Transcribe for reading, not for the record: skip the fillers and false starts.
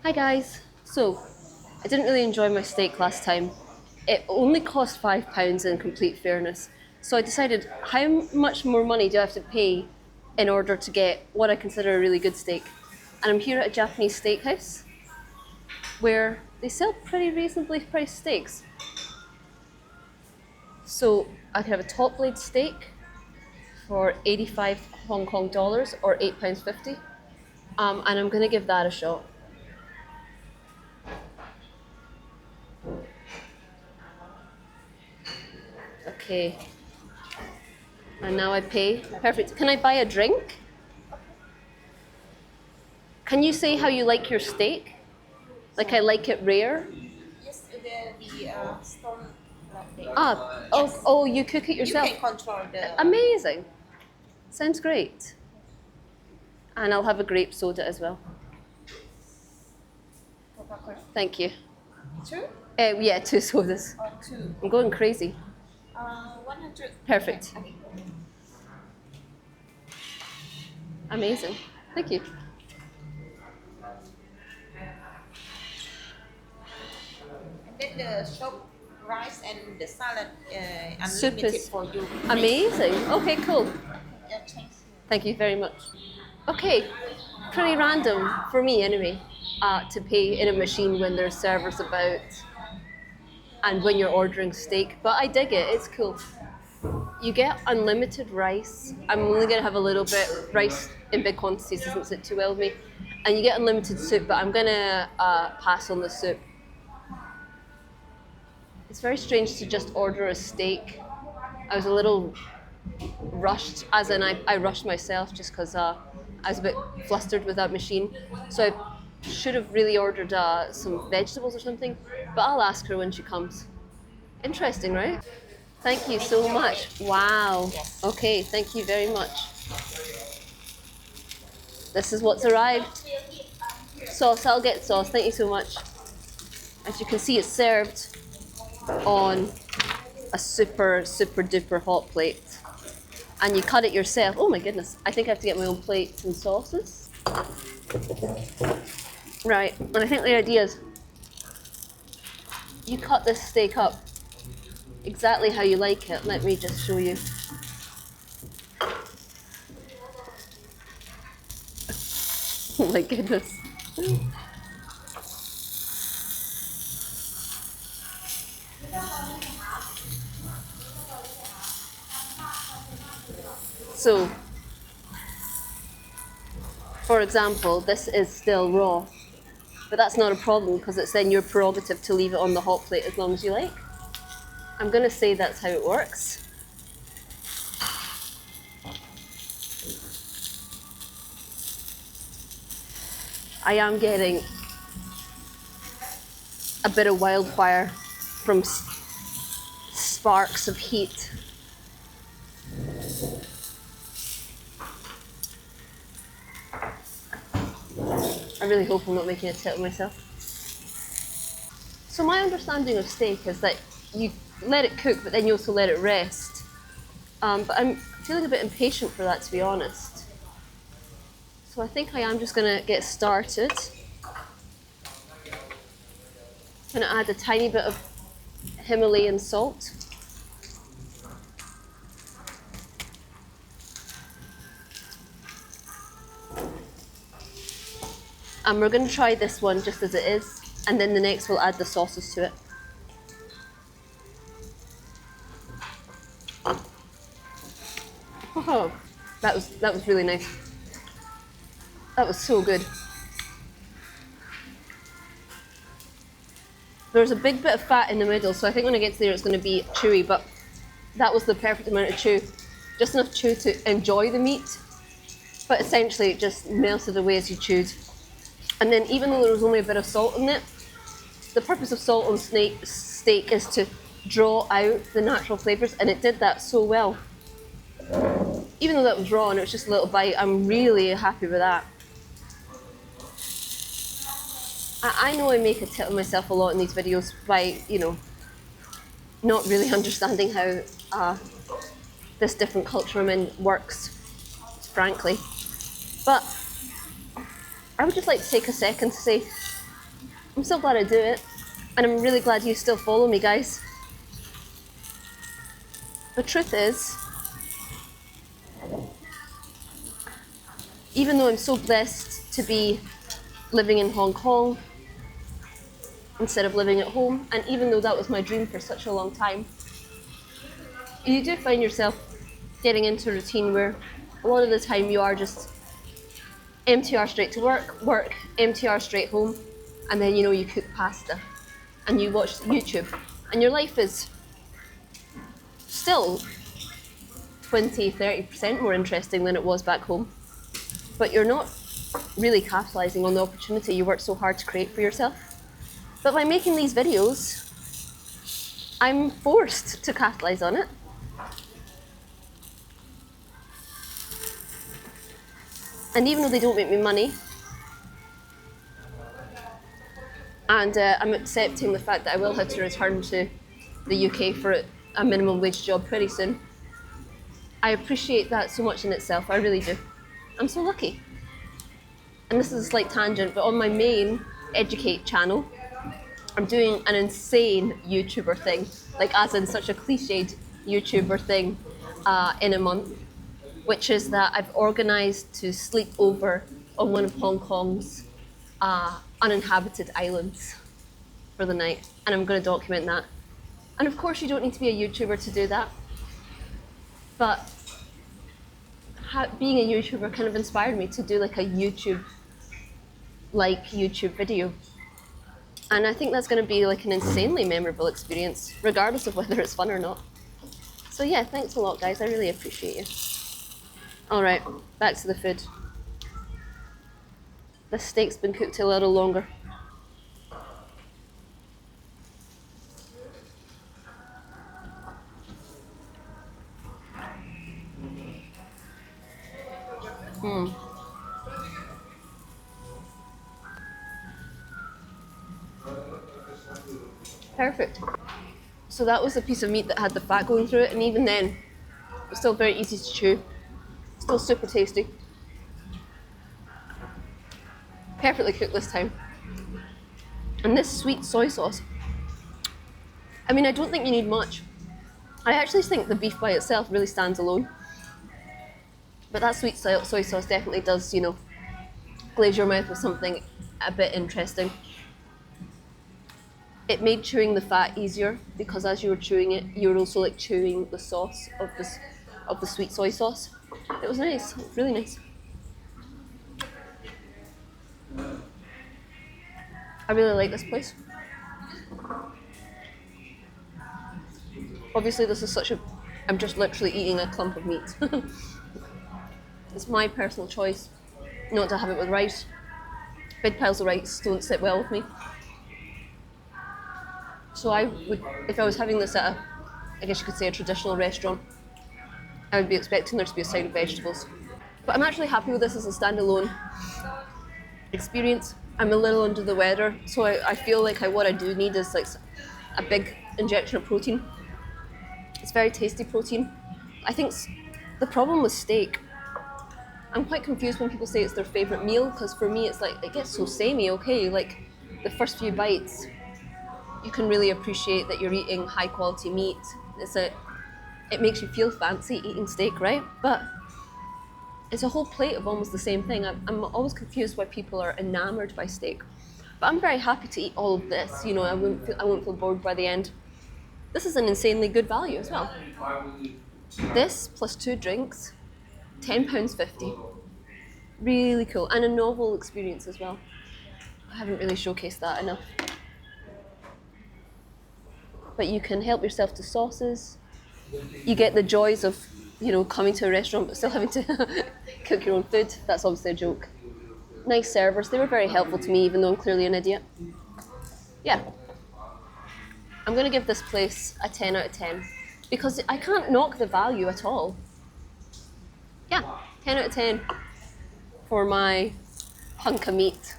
Hi guys. So, I didn't really enjoy my steak last time. It only cost £5 in complete fairness. So I decided how much more money do I have to pay in order to get what I consider a really good steak? And I'm here at a Japanese steakhouse where they sell pretty reasonably priced steaks. So I could have a top blade steak for 85 Hong Kong dollars or £8.50. And I'm going to give that a shot. Okay. And now I pay. Perfect. Can I buy a drink? Can you say how you like your steak? Like I like it rare? Yes, the stone latte. Oh, you cook it You yourself? can control the. Amazing. Sounds great. And I'll have a grape soda as well. Coca-Cola. Thank you. Two Yeah, 2 sodas. or two? I'm going crazy. 100. Perfect. Okay. Amazing. Thank you. And then the shop rice and the salad Soup unlimited is for you. amazing. Okay, cool. Thanks. Thank you very much. Okay, pretty random for me anyway, to pay in a machine when there's servers about and when you're ordering steak, but I dig it, it's cool. You get unlimited rice. I'm only gonna have a little bit. Rice in big quantities doesn't sit too well with me. And you get unlimited soup, but I'm gonna pass on the soup. It's very strange to just order a steak. I was a little rushed, as in I rushed myself just because I was a bit flustered with that machine. So I should have really ordered some vegetables or something, but I'll ask her when she comes. Interesting, right? Thank you so much. Wow. Okay, thank you very much. This is what's arrived. Sauce, I'll get sauce. Thank you so much. As you can see, it's served on a super, super duper hot plate. And you cut it yourself. Oh my goodness. I think I have to get my own plates and sauces. Right, and I think the idea is you cut this steak up exactly how you like it. Let me just show you. Oh my goodness. So, for example, this is still raw, but that's not a problem because it's then your prerogative to leave it on the hot plate as long as you like. I'm going to say that's how it works. I am getting a bit of wildfire from sparks of heat. I really hope I'm not making a tit of myself. So my understanding of steak is that you let it cook, but then you also let it rest. But I'm feeling a bit impatient for that, to be honest. So I think I am just going to get started. I'm going to add a tiny bit of Himalayan salt. And we're going to try this one just as it is, and then the next we'll add the sauces to it. Oh, that was really nice. That was so good. There's a big bit of fat in the middle, so I think when it gets there it's going to be chewy, but that was the perfect amount of chew. Just enough chew to enjoy the meat, but essentially it just melted away as you chewed. And then even though there was only a bit of salt in it, the purpose of salt on steak is to draw out the natural flavours, and it did that so well. Even though that was raw and it was just a little bite, I'm really happy with that. I know I make a tit of myself a lot in these videos by, not really understanding how this different culture I'm in works, frankly. But I would just like to take a second to say I'm so glad I do it. And I'm really glad you still follow me, guys. The truth is, even though I'm so blessed to be living in Hong Kong instead of living at home, and even though that was my dream for such a long time, you do find yourself getting into a routine where a lot of the time you are just MTR straight to work, work, MTR straight home, and then you cook pasta and you watch YouTube, and your life is still 20-30% more interesting than it was back home. But you're not really capitalizing on the opportunity you worked so hard to create for yourself. But by making these videos, I'm forced to capitalize on it. And even though they don't make me money, and I'm accepting the fact that I will have to return to the UK for a minimum wage job pretty soon, I appreciate that so much in itself. I really do. I'm so lucky. And this is a slight tangent, but on my main Educate channel, I'm doing an insane YouTuber thing, like as in such a cliched YouTuber thing in a month, which is that I've organised to sleep over on one of Hong Kong's uninhabited islands for the night, and I'm going to document that. And of course you don't need to be a YouTuber to do that, but being a YouTuber kind of inspired me to do like a YouTube video. And I think that's going to be like an insanely memorable experience, regardless of whether it's fun or not. So yeah, thanks a lot, guys. I really appreciate you. All right, back to the food. This steak's been cooked a little longer. Perfect. So that was a piece of meat that had the fat going through it, and even then, it was still very easy to chew. Still super tasty. Perfectly cooked this time. And this sweet soy sauce, I mean, I don't think you need much. I actually think the beef by itself really stands alone. But that sweet soy sauce definitely does, glaze your mouth with something a bit interesting. It made chewing the fat easier because as you were chewing it, you were also like chewing the sauce of the sweet soy sauce. It was nice, really nice. I really like this place. Obviously this is I'm just literally eating a clump of meat. It's my personal choice not to have it with rice. Big piles of rice don't sit well with me. So I would, if I was having this at I guess you could say a traditional restaurant, I would be expecting there to be a side of vegetables. But I'm actually happy with this as a standalone experience. I'm a little under the weather, so I feel like what I do need is like a big injection of protein. It's very tasty protein. I think the problem with steak, I'm quite confused when people say it's their favourite meal, because for me it's like, it gets so samey, okay? Like the first few bites, you can really appreciate that you're eating high quality meat. It makes you feel fancy eating steak, right? But it's a whole plate of almost the same thing. I'm always confused why people are enamored by steak. But I'm very happy to eat all of this. I won't feel bored by the end. This is an insanely good value as well. This plus 2 drinks, £10.50. Really cool, and a novel experience as well. I haven't really showcased that enough. But you can help yourself to sauces. You get the joys of, coming to a restaurant but still having to cook your own food. That's obviously a joke. Nice servers. They were very helpful to me, even though I'm clearly an idiot. Yeah. I'm going to give this place a 10 out of 10 because I can't knock the value at all. Yeah, 10 out of 10 for my hunk of meat.